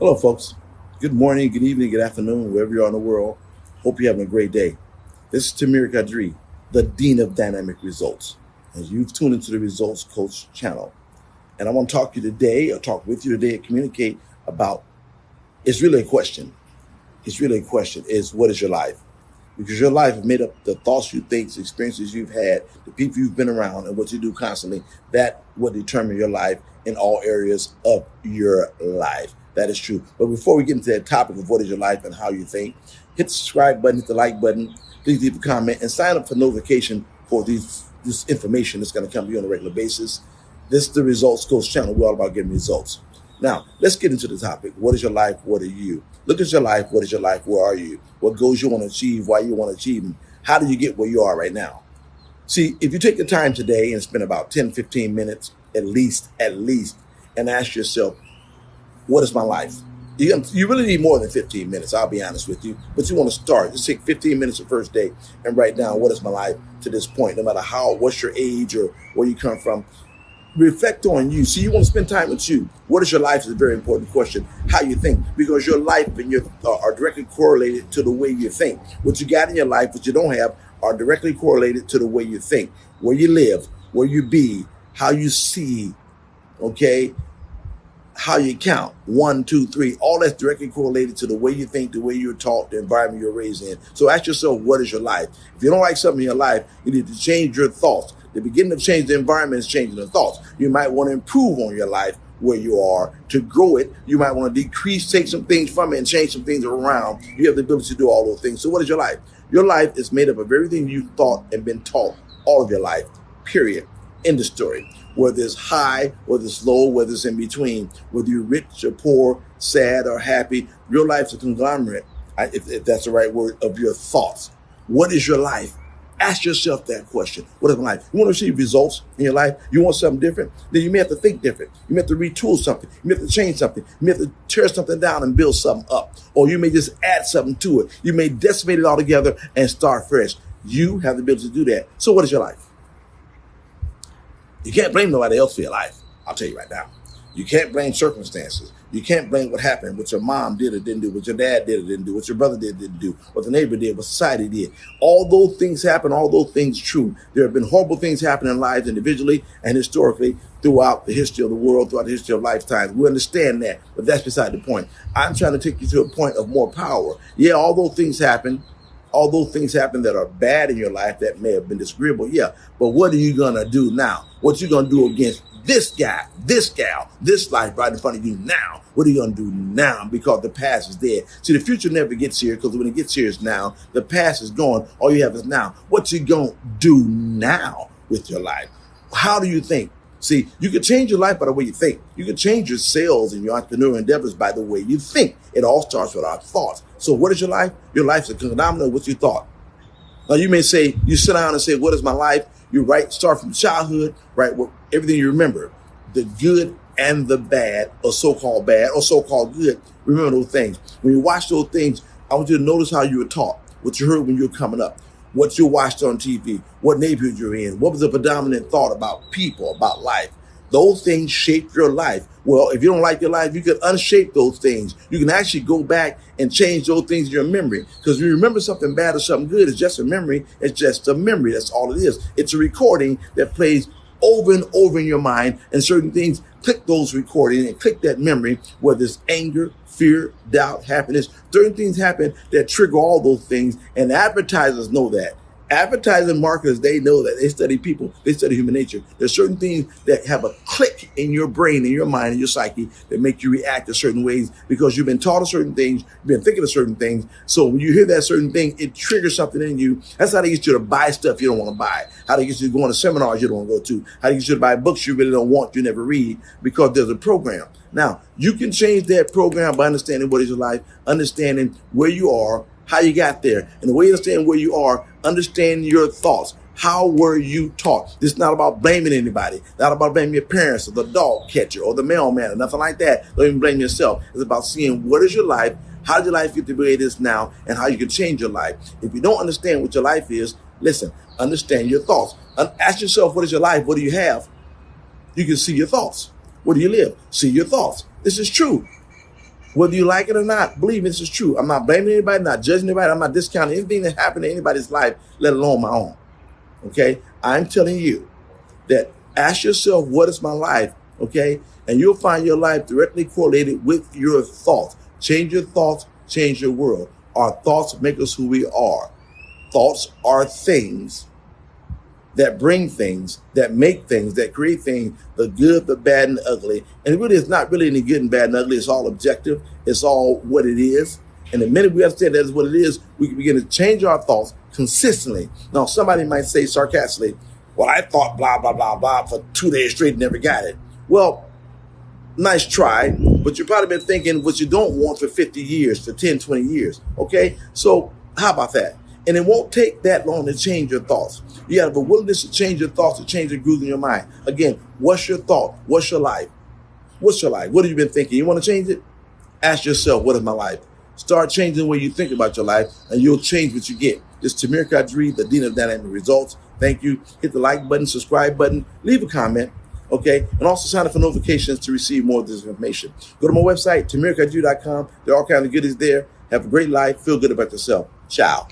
Hello, folks. Good morning, good evening, good afternoon, wherever you are in the world. Hope you're having a great day. This is Tamir Qadree, the Dean of Dynamic Results. And you've tuned into the Results Coach channel. And I want to talk to you today, or talk with you today, and communicate about it's really a question. It's really a question is what is your life? Because your life is made up the thoughts you think, the experiences you've had, the people you've been around, and what you do constantly. That will determine your life in all areas of your life. That is true. But before we get into that topic of what is your life and how you think, hit the subscribe button, hit the like button, please leave a comment, and sign up for notification for this information that's going to come to you on a regular basis. This is the Results Coach channel. We're all about getting results. Now, let's get into the topic. What is your life? What are you? Look at your life. What is your life? Where are you? What goals you want to achieve? Why you want to achieve them? How do you get where you are right now? See, if you take the time today and spend about 10, 15 minutes at least, and ask yourself, what is my life? You really need more than 15 minutes, I'll be honest with you. But you want to start. Just take 15 minutes the first day and write down what is my life to this point, no matter what's your age or where you come from. Reflect on you. See, you want to spend time with you. What is your life is a very important question. How you think, because your life and your are directly correlated to the way you think. What you got in your life, what you don't have, are directly correlated to the way you think, where you live, where you be, how you see, okay, how you count, 1, 2, 3, all that's directly correlated to the way you think, the way you're taught, the environment you're raised in. So ask yourself, what is your life? If you don't like something in your life, you need to change your thoughts. The beginning of change the environment is changing the thoughts. You might want to improve on your life where you are to grow it. You might want to decrease, take some things from it and change some things around. You have the ability to do all those things. So what is your life? Your life is made up of everything you've thought and been taught all of your life, period. End of story. Whether it's high, whether it's low, whether it's in between, whether you're rich or poor, sad or happy, your life's a conglomerate, if that's the right word, of your thoughts. What is your life? Ask yourself that question. What is my life? You want to see results in your life? You want something different? Then you may have to think different. You may have to retool something. You may have to change something. You may have to tear something down and build something up. Or you may just add something to it. You may decimate it all together and start fresh. You have the ability to do that. So what is your life? You can't blame nobody else for your life. I'll tell you right now. You can't blame circumstances. You can't blame what happened, what your mom did or didn't do, what your dad did or didn't do, what your brother did or didn't do, what the neighbor did, what society did. All those things happen, all those things true. There have been horrible things happen in lives individually and historically throughout the history of the world, throughout the history of lifetimes. We understand that, but that's beside the point. I'm trying to take you to a point of more power. Yeah, all those things happen. All those things happen that are bad in your life that may have been disagreeable, yeah. But what are you going to do now? What you going to do against this guy, this gal, this life right in front of you now? What are you going to do now? Because the past is dead. See, the future never gets here, because when it gets here is now. The past is gone. All you have is now. What you going to do now with your life? How do you think? See, you can change your life by the way you think. You can change your sales and your entrepreneurial endeavors by the way you think. It all starts with our thoughts. So what is your life? Your life's a conglomerate of what you thought. Now you may say, you sit down and say, what is my life? You start from childhood, right? Everything you remember, the good and the bad, or so-called bad, or so-called good. Remember those things. When you watch those things, I want you to notice how you were taught, what you heard when you were coming up, what you watched on TV, what neighborhood you're in, what was the predominant thought about people, about life. Those things shape your life. Well, if you don't like your life, you can unshape those things. You can actually go back and change those things in your memory. Because when you remember something bad or something good, it's just a memory. It's just a memory. That's all it is. It's a recording that plays over and over in your mind, and certain things click those recordings and click that memory, whether it's anger, fear, doubt, happiness. Certain things happen that trigger all those things, and advertisers know that. Advertising marketers, they know that. They study people. They study human nature. There's certain things that have a click in your brain, in your mind, in your psyche that make you react a certain ways because you've been taught a certain things, you've been thinking of certain things. So when you hear that certain thing, it triggers something in you. That's how they get you to buy stuff you don't want to buy. How they get you to go on to seminars you don't want to go to. How they get you to buy books you really don't want, you never read, because there's a program. Now, you can change that program by understanding what is your life, understanding where you are, how you got there. And the way you understand where you are, understand your thoughts. How were you taught? This is not about blaming anybody. Not about blaming your parents or the dog catcher or the mailman or nothing like that. Don't even blame yourself. It's about seeing what is your life, how did your life get to the way it is now, and how you can change your life. If you don't understand what your life is, listen, understand your thoughts. Ask yourself, what is your life? What do you have? You can see your thoughts. Where do you live? See your thoughts. This is true. Whether you like it or not, believe me, this is true. I'm not blaming anybody, not judging anybody. I'm not discounting anything that happened in anybody's life, let alone my own. Okay? I'm telling you that ask yourself, what is my life? Okay? And you'll find your life directly correlated with your thoughts. Change your thoughts, change your world. Our thoughts make us who we are. Thoughts are things that bring things, that make things, that create things, the good, the bad, and the ugly. And it really is not really any good and bad and ugly. It's all objective. It's all what it is. And the minute we understand that is what it is, we can begin to change our thoughts consistently. Now, somebody might say sarcastically, well, I thought blah, blah, blah, blah for 2 days straight and never got it. Well, nice try, but you've probably been thinking what you don't want for 50 years, for 10, 20 years. Okay? So how about that? And it won't take that long to change your thoughts. You have a willingness to change your thoughts, to change the grooves in your mind. Again, what's your thought? What's your life? What's your life? What have you been thinking? You want to change it? Ask yourself, what is my life? Start changing the way you think about your life, and you'll change what you get. This is Tamir Qadree, the Dean of Dynamic Results. Thank you. Hit the like button, subscribe button, leave a comment, okay? And also sign up for notifications to receive more of this information. Go to my website, tamirqadree.com. There are all kinds of goodies there. Have a great life. Feel good about yourself. Ciao.